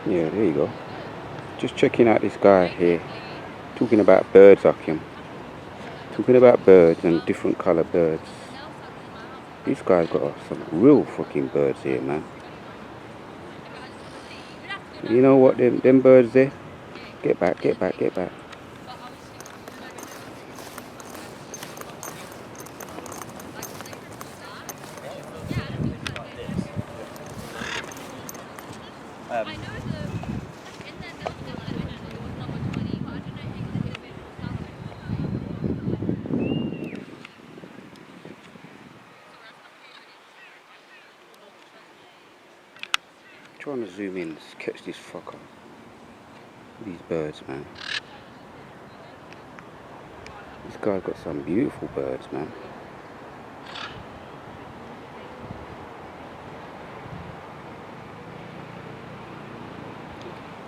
Yeah, there you go. Just checking out this guy here, talking about birds, Akim. Talking about birds and different colour birds. This guy's got some real fucking birds here, man. You know what, them birds there? Get back, get back, get back. Trying to zoom in, catch this fucker. These birds, man. This guy's got some beautiful birds, man.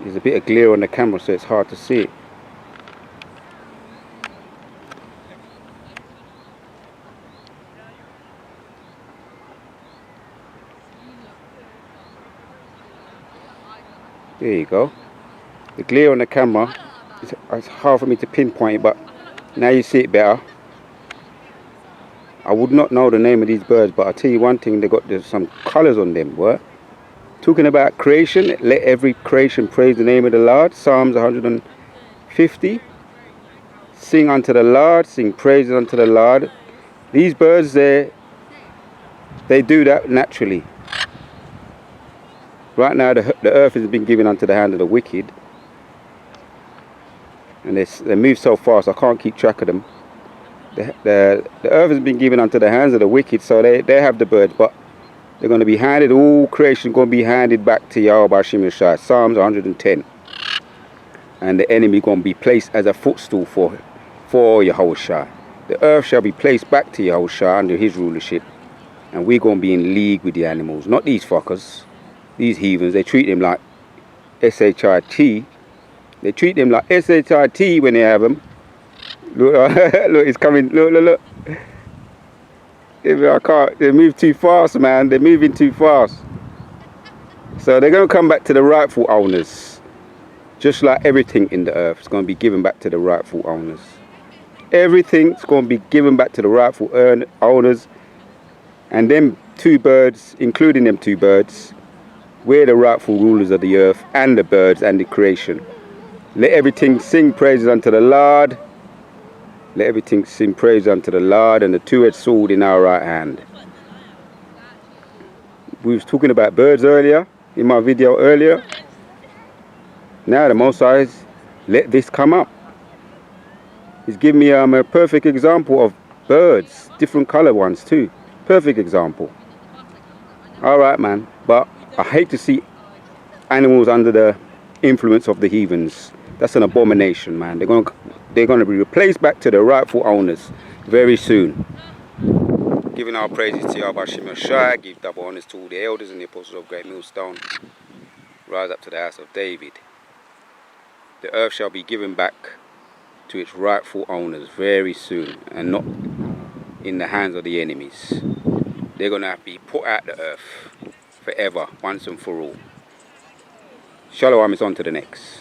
There's a bit of glare on the camera, so it's hard to see it. There you go. The glare on the camera, it's hard for me to pinpoint it, but now you see it better. I would not know the name of these birds, but I'll tell you one thing, there's some colours on them, what? Talking about creation, let every creation praise the name of the Lord, Psalms 150. Sing unto the Lord, sing praises unto the Lord. These birds, they do that naturally. Right now, the earth has been given unto the hand of the wicked. And they move so fast, I can't keep track of them. The earth has been given unto the hands of the wicked, so they have the birds, but they're going to be handed, all creation going to be handed back to Yahweh Hashem Yeshua, Psalms 110. And the enemy going to be placed as a footstool for Yahushua. The earth shall be placed back to Yahushua under his rulership. And we're going to be in league with the animals, not these fuckers. These heathens, they treat them like S-H-I-T. They treat them like S-H-I-T when they have them. Look, look, it's coming, look. I can't, they move too fast, man. They're moving too fast. So they're going to come back to the rightful owners. Just like everything in the earth is going to be given back to the rightful owners. Everything's going to be given back to the rightful owners. And them two birds, including them two birds, we're the rightful rulers of the earth and the birds and the creation. Let everything sing praises unto the Lord. Let everything sing praise unto the Lord and the two-edged sword in our right hand. We was talking about birds earlier, in my video earlier. Now the Most High let this come up. He's given me a perfect example of birds, different color ones too. Perfect example. Alright, man, but I hate to see animals under the influence of the heathens. That's an abomination, man. They're going to be replaced back to the rightful owners very soon. Giving our praises to Yahweh Hashem Yeshua, give double honors to all the elders and the apostles of Great Millstone. Rise up to the house of David. The earth shall be given back to its rightful owners very soon, and not in the hands of the enemies. They're going to have to be put out the earth forever, once and for all. Shalom is on to the next.